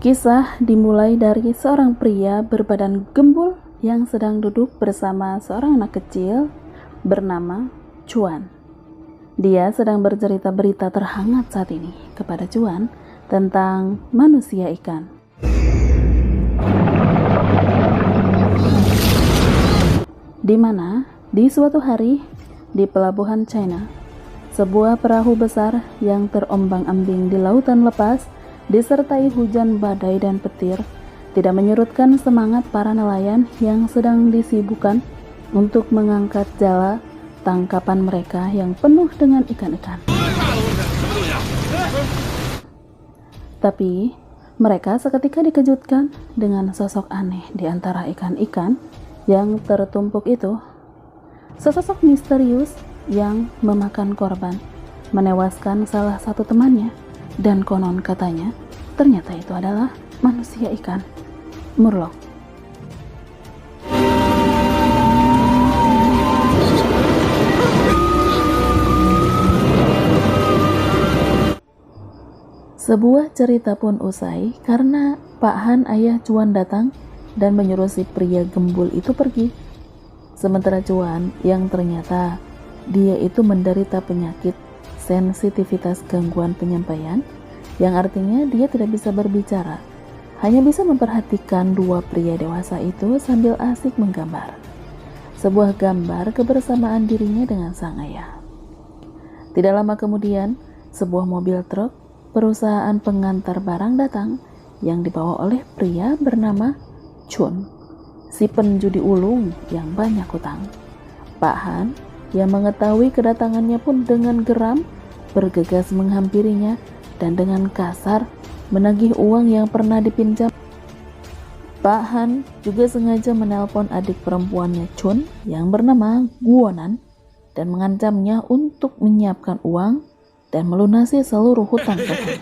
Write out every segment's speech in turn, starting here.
Kisah dimulai dari seorang pria berbadan gembul yang sedang duduk bersama seorang anak kecil bernama Chuan. Dia sedang bercerita berita terhangat saat ini kepada Chuan tentang manusia ikan. Di mana di suatu hari di pelabuhan China, sebuah perahu besar yang terombang-ambing di lautan lepas disertai hujan badai dan petir tidak menyurutkan semangat para nelayan yang sedang disibukkan untuk mengangkat jala tangkapan mereka yang penuh dengan ikan-ikan. Tapi mereka seketika dikejutkan dengan sosok aneh di antara ikan-ikan yang tertumpuk itu. Sesosok misterius yang memakan korban, menewaskan salah satu temannya, dan konon katanya ternyata itu adalah manusia ikan, Murloc. Sebuah cerita pun usai karena Pak Han ayah Chuan datang dan menyuruh si pria gembul itu pergi. Sementara Chuan yang ternyata dia itu menderita penyakit sensitivitas gangguan penyampaian, yang artinya dia tidak bisa berbicara, hanya bisa memperhatikan dua pria dewasa itu sambil asik menggambar sebuah gambar kebersamaan dirinya dengan sang ayah. Tidak lama kemudian, sebuah mobil truk perusahaan pengantar barang datang yang dibawa oleh pria bernama Chun, si penjudi ulung yang banyak hutang. Pak Han yang mengetahui kedatangannya pun dengan geram bergegas menghampirinya dan dengan kasar menagih uang yang pernah dipinjam. Pak Han juga sengaja menelpon adik perempuannya Chun yang bernama Guonan dan mengancamnya untuk menyiapkan uang dan melunasi seluruh hutang-hutang.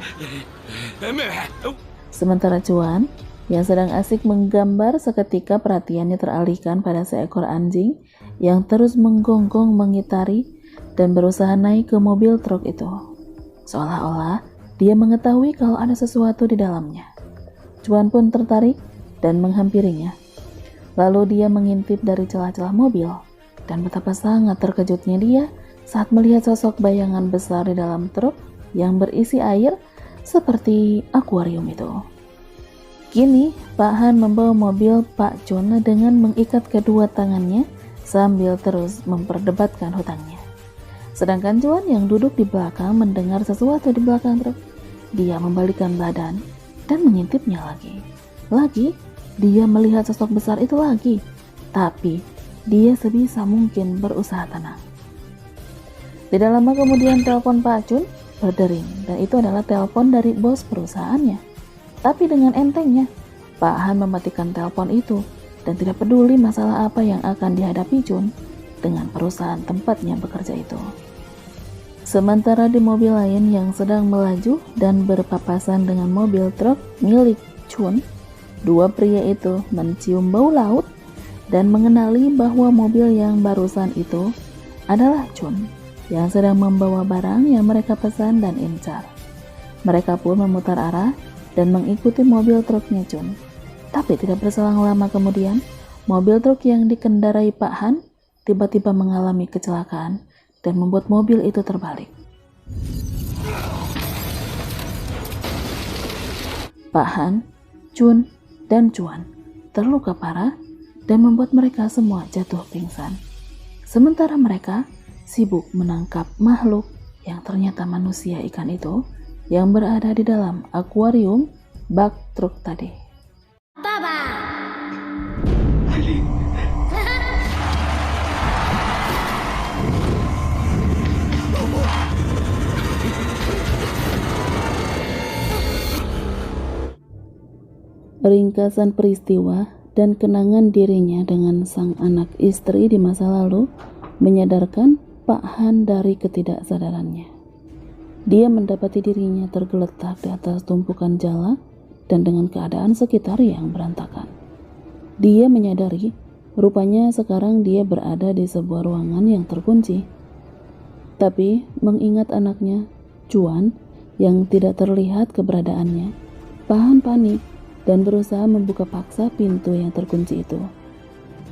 Sementara Chuan yang sedang asik menggambar, seketika perhatiannya teralihkan pada seekor anjing yang terus menggonggong mengitari dan berusaha naik ke mobil truk itu, seolah-olah dia mengetahui kalau ada sesuatu di dalamnya. Chuan pun tertarik dan menghampirinya. Lalu dia mengintip dari celah-celah mobil, dan betapa sangat terkejutnya dia saat melihat sosok bayangan besar di dalam truk yang berisi air seperti akuarium itu. Kini Pak Han membawa mobil Pak Chun dengan mengikat kedua tangannya sambil terus memperdebatkan hutangnya. Sedangkan Chuan yang duduk di belakang mendengar sesuatu di belakang truk. Dia membalikkan badan dan mengintipnya lagi. Lagi, dia melihat sosok besar itu lagi. Tapi, dia sebisa mungkin berusaha tenang. Tidak lama kemudian telepon Pak Chun berdering, dan itu adalah telepon dari bos perusahaannya. Tapi dengan entengnya, Pak Han mematikan telepon itu dan tidak peduli masalah apa yang akan dihadapi Chun dengan perusahaan tempatnya bekerja itu. Sementara di mobil lain yang sedang melaju dan berpapasan dengan mobil truk milik Chun, dua pria itu mencium bau laut dan mengenali bahwa mobil yang barusan itu adalah Chun yang sedang membawa barang yang mereka pesan dan incar. Mereka pun memutar arah dan mengikuti mobil truknya Chun. Tapi tidak berselang lama kemudian, mobil truk yang dikendarai Pak Han tiba-tiba mengalami kecelakaan dan membuat mobil itu terbalik. Pak Han, Chun, dan Chuan terluka parah dan membuat mereka semua jatuh pingsan. Sementara mereka sibuk menangkap makhluk yang ternyata manusia ikan itu yang berada di dalam akuarium bak truk tadi. Ringkasan peristiwa dan kenangan dirinya dengan sang anak istri di masa lalu menyadarkan Pak Han dari ketidaksadarannya. Dia mendapati dirinya tergeletak di atas tumpukan jala dan dengan keadaan sekitar yang berantakan. Dia menyadari rupanya sekarang dia berada di sebuah ruangan yang terkunci. Tapi mengingat anaknya, Juan, yang tidak terlihat keberadaannya, Pahan panik dan berusaha membuka paksa pintu yang terkunci itu.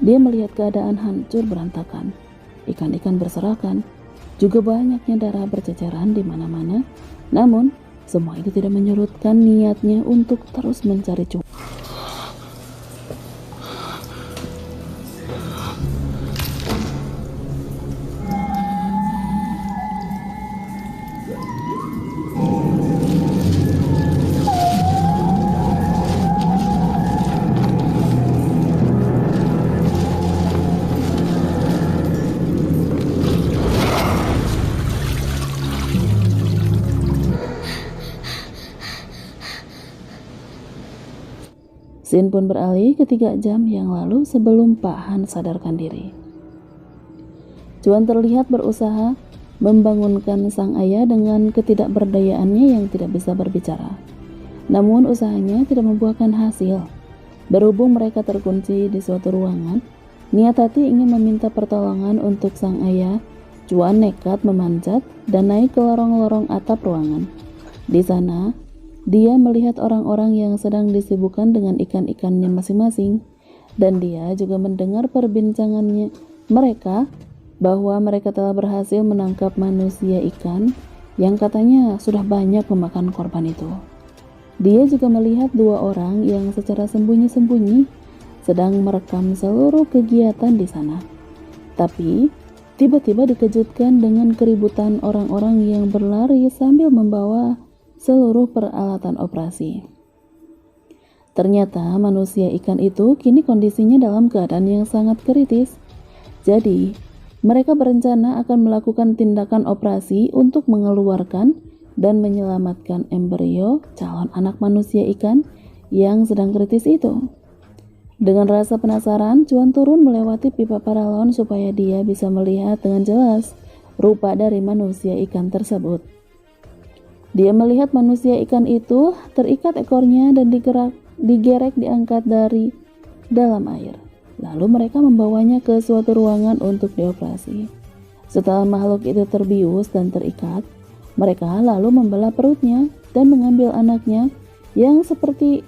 Dia melihat keadaan hancur berantakan, ikan-ikan berserakan, juga banyaknya darah berceceran di mana-mana. Namun, semua itu tidak menyurutkan niatnya untuk terus mencari Juan. Scene pun beralih ke 3 jam yang lalu sebelum Pak Han sadarkan diri. Juan terlihat berusaha membangunkan sang ayah dengan ketidakberdayaannya yang tidak bisa berbicara. Namun usahanya tidak membuahkan hasil. Berhubung mereka terkunci di suatu ruangan, niat hati ingin meminta pertolongan untuk sang ayah. Juan nekat memanjat dan naik ke lorong-lorong atap ruangan. Di sana, dia melihat orang-orang yang sedang disibukkan dengan ikan-ikannya masing-masing, dan dia juga mendengar perbincangannya mereka bahwa mereka telah berhasil menangkap manusia ikan yang katanya sudah banyak memakan korban itu. Dia juga melihat 2 orang yang secara sembunyi-sembunyi sedang merekam seluruh kegiatan di sana. Tapi tiba-tiba dikejutkan dengan keributan orang-orang yang berlari sambil membawa seluruh peralatan operasi. Ternyata manusia ikan itu kini kondisinya dalam keadaan yang sangat kritis. Jadi, mereka berencana akan melakukan tindakan operasi untuk mengeluarkan dan menyelamatkan embrio calon anak manusia ikan yang sedang kritis itu. Dengan rasa penasaran, Juan turun melewati pipa paralon supaya dia bisa melihat dengan jelas rupa dari manusia ikan tersebut. Dia melihat manusia ikan itu terikat ekornya dan digerek diangkat dari dalam air. Lalu mereka membawanya ke suatu ruangan untuk dioperasi. Setelah makhluk itu terbius dan terikat, mereka lalu membelah perutnya dan mengambil anaknya yang seperti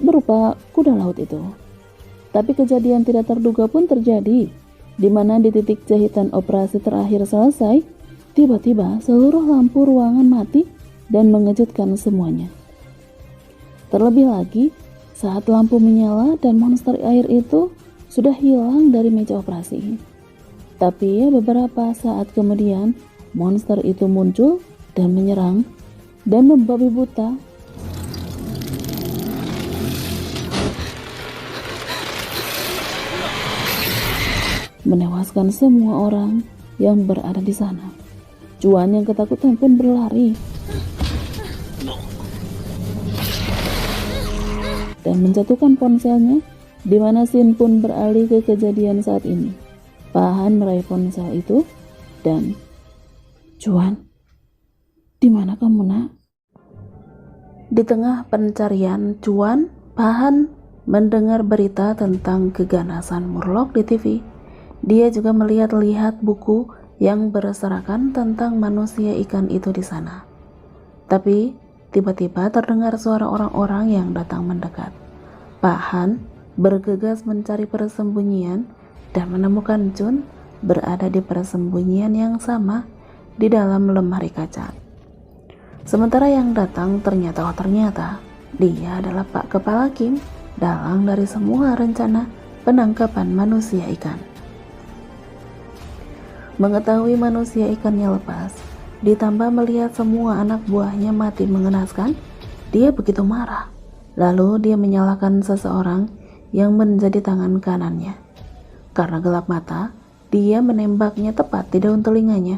berupa kuda laut itu. Tapi kejadian tidak terduga pun terjadi, di mana di titik jahitan operasi terakhir selesai, tiba-tiba seluruh lampu ruangan mati dan mengejutkan semuanya. Terlebih lagi, saat lampu menyala dan monster air itu sudah hilang dari meja operasi. Tapi beberapa saat kemudian, monster itu muncul dan menyerang dan membabi buta menewaskan semua orang yang berada di sana. Juan yang ketakutan pun berlari dan menjatuhkan ponselnya, di mana scene pun beralih ke kejadian saat ini. Pahan meraih ponsel itu dan, "Juan, di mana kamu, Nak?" Di tengah pencarian Juan, Pahan mendengar berita tentang keganasan Murloc di TV. Dia juga melihat-lihat buku yang berserakan tentang manusia ikan itu di sana. Tapi tiba-tiba terdengar suara orang-orang yang datang mendekat. Pak Han bergegas mencari persembunyian dan menemukan Jun berada di persembunyian yang sama di dalam lemari kaca. Sementara yang datang ternyata dia adalah Pak Kepala Kim, dalang dari semua rencana penangkapan manusia ikan. Mengetahui manusia ikannya lepas, ditambah melihat semua anak buahnya mati mengenaskan, dia begitu marah. Lalu dia menyalahkan seseorang yang menjadi tangan kanannya. Karena gelap mata, dia menembaknya tepat di daun telinganya.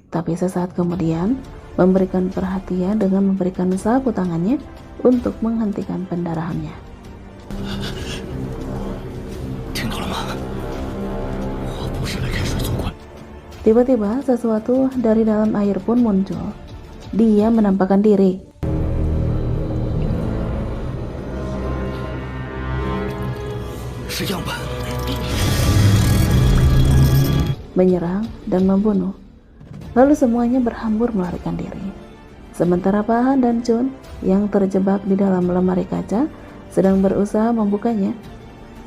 Tapi sesaat kemudian, memberikan perhatian dengan memberikan sapu tangannya untuk menghentikan pendarahannya. Tiba-tiba sesuatu dari dalam air pun muncul. Dia menampakkan diri. Menyerang dan membunuh. Lalu semuanya berhambur melarikan diri. Sementara Pahan dan Chun yang terjebak di dalam lemari kaca sedang berusaha membukanya.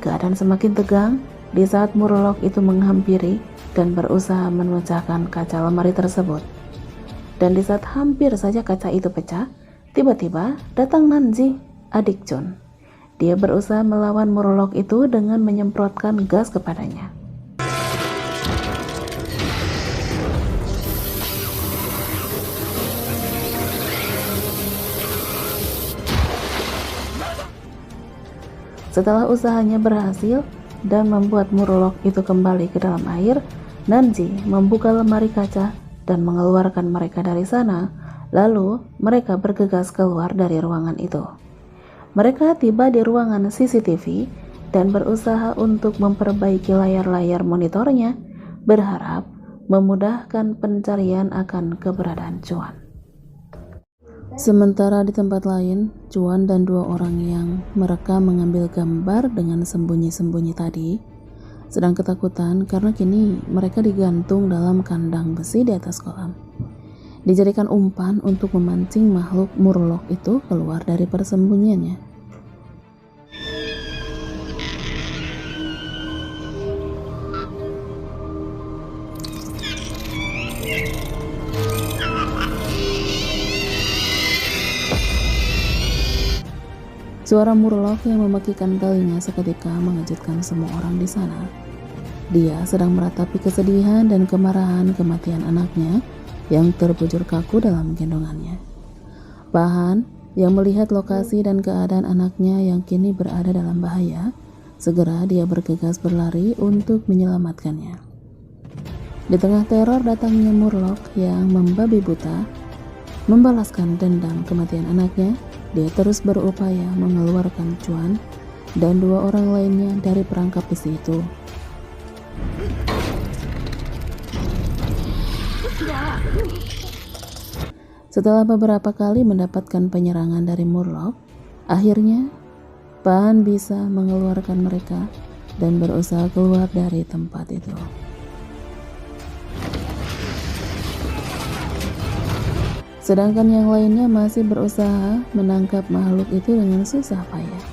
Keadaan semakin tegang di saat Murloc itu menghampiri dan berusaha memecahkan kaca lemari tersebut. Dan di saat hampir saja kaca itu pecah, tiba-tiba datang Nanji, adik Chun. Dia berusaha melawan Murloc itu dengan menyemprotkan gas kepadanya. Setelah usahanya berhasil dan membuat Murloc itu kembali ke dalam air, Nanji membuka lemari kaca dan mengeluarkan mereka dari sana. Lalu mereka bergegas keluar dari ruangan itu. Mereka tiba di ruangan CCTV dan berusaha untuk memperbaiki layar-layar monitornya, berharap memudahkan pencarian akan keberadaan Chuan. Sementara di tempat lain, Chuan dan dua orang yang merekam mengambil gambar dengan sembunyi-sembunyi tadi sedang ketakutan karena kini mereka digantung dalam kandang besi di atas kolam. Dijadikan umpan untuk memancing makhluk Murloc itu keluar dari persembunyiannya. Suara Murloc yang memakikan telinga seketika mengejutkan semua orang di sana. Dia sedang meratapi kesedihan dan kemarahan kematian anaknya yang terbujur kaku dalam gendongannya. Pahan yang melihat lokasi dan keadaan anaknya yang kini berada dalam bahaya, segera dia bergegas berlari untuk menyelamatkannya. Di tengah teror datangnya Murloc yang membabi buta, membalaskan dendam kematian anaknya, dia terus berupaya mengeluarkan Chuan dan dua orang lainnya dari perangkap besi itu. Setelah beberapa kali mendapatkan penyerangan dari Murloc, akhirnya Pahan bisa mengeluarkan mereka dan berusaha keluar dari tempat itu. Sedangkan yang lainnya masih berusaha menangkap makhluk itu dengan susah payah.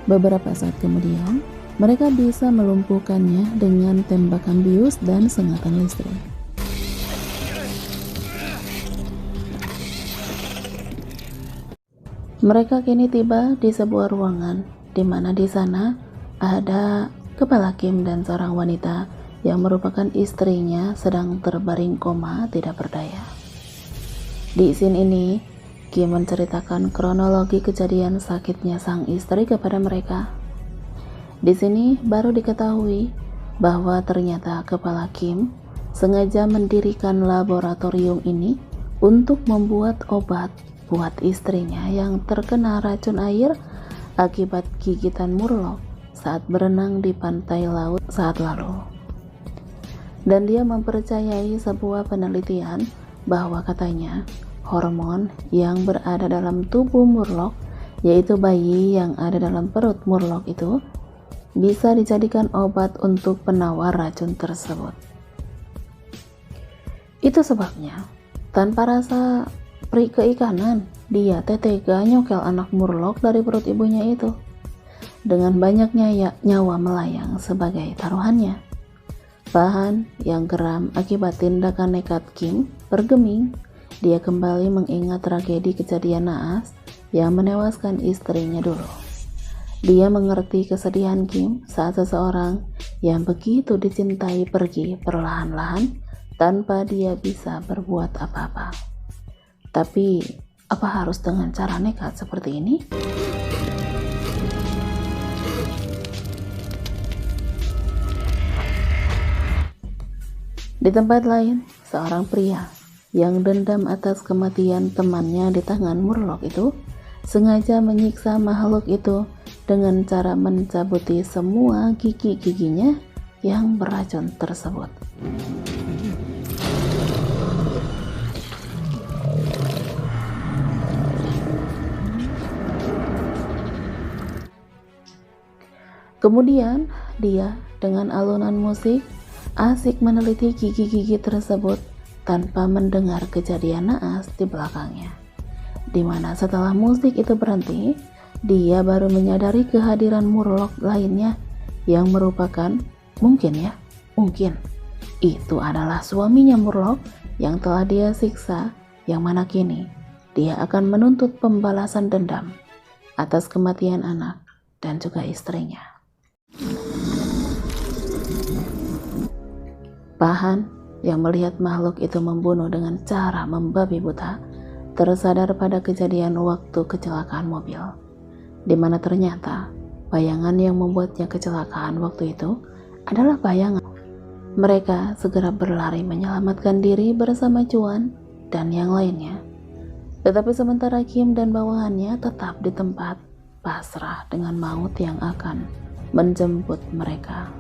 Beberapa saat kemudian, mereka bisa melumpuhkannya dengan tembakan bius dan sengatan listrik. Mereka kini tiba di sebuah ruangan, di mana di sana ada Kepala Kim dan seorang wanita yang merupakan istrinya sedang terbaring koma tidak berdaya. Di scene ini, Kim menceritakan kronologi kejadian sakitnya sang istri kepada mereka. Di sini baru diketahui bahwa ternyata Kepala Kim sengaja mendirikan laboratorium ini untuk membuat obat buat istrinya yang terkena racun air akibat gigitan Murloc saat berenang di pantai laut saat lalu. Dan dia mempercayai sebuah penelitian bahwa katanya hormon yang berada dalam tubuh Murloc, yaitu bayi yang ada dalam perut Murloc itu, bisa dijadikan obat untuk penawar racun tersebut. Itu sebabnya tanpa rasa keikanan dia tega nyokel anak Murloc dari perut ibunya itu dengan banyaknya nyawa melayang sebagai taruhannya. Pahan yang geram akibat tindakan nekat Kim bergeming. Dia kembali mengingat tragedi kejadian naas yang menewaskan istrinya dulu. Dia mengerti kesedihan Kim saat seseorang yang begitu dicintai pergi perlahan-lahan tanpa dia bisa berbuat apa-apa. Tapi apa harus dengan cara nekat seperti ini? Di tempat lain, seorang pria yang dendam atas kematian temannya di tangan Murloc itu sengaja menyiksa makhluk itu dengan cara mencabuti semua gigi-giginya yang beracun tersebut. Kemudian dia dengan alunan musik asik meneliti gigi-gigi tersebut tanpa mendengar kejadian naas di belakangnya. Dimana setelah musik itu berhenti, dia baru menyadari kehadiran Murloc lainnya yang merupakan mungkin itu adalah suaminya Murloc yang telah dia siksa, yang mana kini dia akan menuntut pembalasan dendam atas kematian anak dan juga istrinya. Pahan yang melihat makhluk itu membunuh dengan cara membabi buta tersadar pada kejadian waktu kecelakaan mobil, di mana ternyata bayangan yang membuatnya kecelakaan waktu itu adalah bayangan. Mereka segera berlari menyelamatkan diri bersama Cuan dan yang lainnya. Tetapi sementara Kim dan bawahannya tetap di tempat, pasrah dengan maut yang akan menjemput mereka.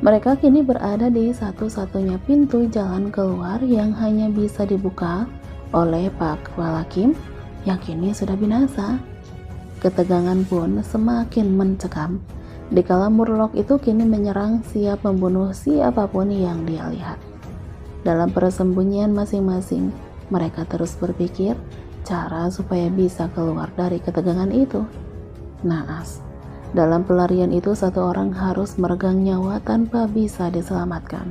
Mereka kini berada di satu-satunya pintu jalan keluar yang hanya bisa dibuka oleh Pak Kepala Kim yang kini sudah binasa. Ketegangan pun semakin mencekam dikala Murloc itu kini menyerang, siap membunuh siapapun yang dia lihat. Dalam persembunyian masing-masing, mereka terus berpikir cara supaya bisa keluar dari ketegangan itu. Naas. Dalam pelarian itu, satu orang harus meregang nyawa tanpa bisa diselamatkan.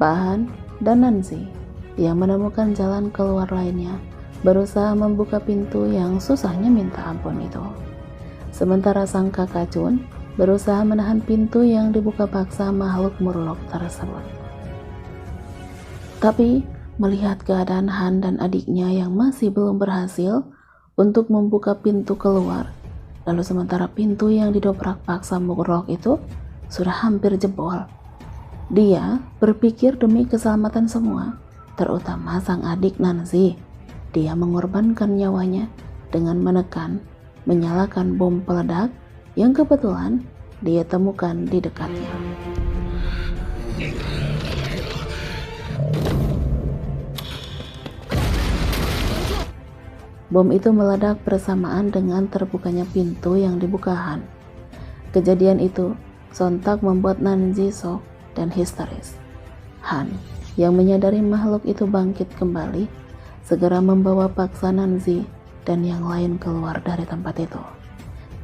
Pahan dan Nancy yang menemukan jalan keluar lainnya berusaha membuka pintu yang susahnya minta ampun itu. Sementara sang kakak Chun berusaha menahan pintu yang dibuka paksa makhluk Murloc tersebut. Tapi melihat keadaan Han dan adiknya yang masih belum berhasil untuk membuka pintu keluar, lalu sementara pintu yang didobrak paksa Murloc itu sudah hampir jebol, dia berpikir demi keselamatan semua, terutama sang adik Nancy, dia mengorbankan nyawanya dengan menyalakan bom peledak yang kebetulan dia temukan di dekatnya. Bom itu meledak bersamaan dengan terbukanya pintu yang dibuka Han. Kejadian itu sontak membuat Nancy shock dan histeris. Han yang menyadari makhluk itu bangkit kembali, segera membawa paksa Nancy dan yang lain keluar dari tempat itu.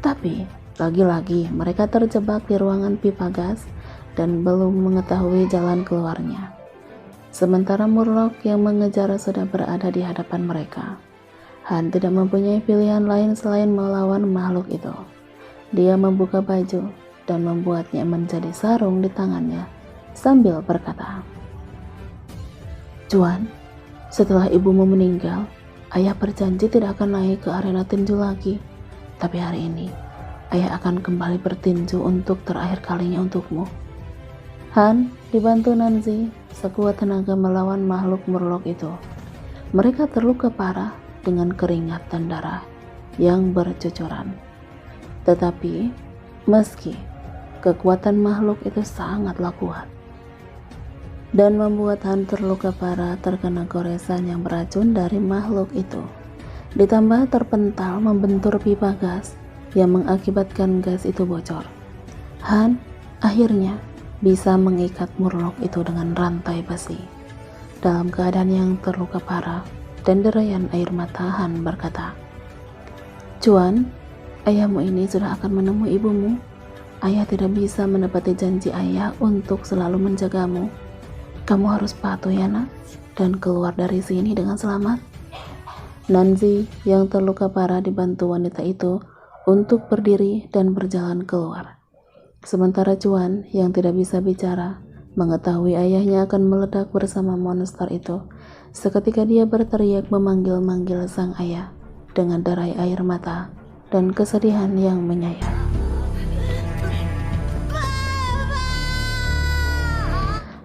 Tapi lagi-lagi mereka terjebak di ruangan pipa gas dan belum mengetahui jalan keluarnya. Sementara Murloc yang mengejar sudah berada di hadapan mereka. Han tidak mempunyai pilihan lain selain melawan makhluk itu. Dia membuka baju dan membuatnya menjadi sarung di tangannya sambil berkata, "Cuan, setelah ibumu meninggal, ayah berjanji tidak akan naik ke arena tinju lagi. Tapi hari ini, ayah akan kembali bertinju untuk terakhir kalinya untukmu." Han dibantu Nancy sekuat tenaga melawan makhluk Murloc itu. Mereka terluka parah dengan keringat dan darah yang bercucuran. Tetapi meski kekuatan makhluk itu sangatlah kuat dan membuat Han terluka parah terkena goresan yang beracun dari makhluk itu, ditambah terpental membentur pipa gas yang mengakibatkan gas itu bocor, Han akhirnya bisa mengikat Murloc itu dengan rantai besi. Dalam keadaan yang terluka parah dan derayan air mata, Han berkata, "Cuan, ayahmu ini sudah akan menemui ibumu. Ayah tidak bisa menepati janji ayah untuk selalu menjagamu. Kamu harus patuh ya nak, dan keluar dari sini dengan selamat." Nancy yang terluka parah dibantu wanita itu untuk berdiri dan berjalan keluar. Sementara Cuan yang tidak bisa bicara mengetahui ayahnya akan meledak bersama monster itu. Seketika dia berteriak memanggil-manggil sang ayah dengan derai air mata dan kesedihan yang menyayat.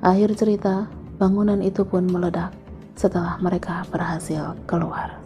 Akhir cerita, bangunan itu pun meledak setelah mereka berhasil keluar.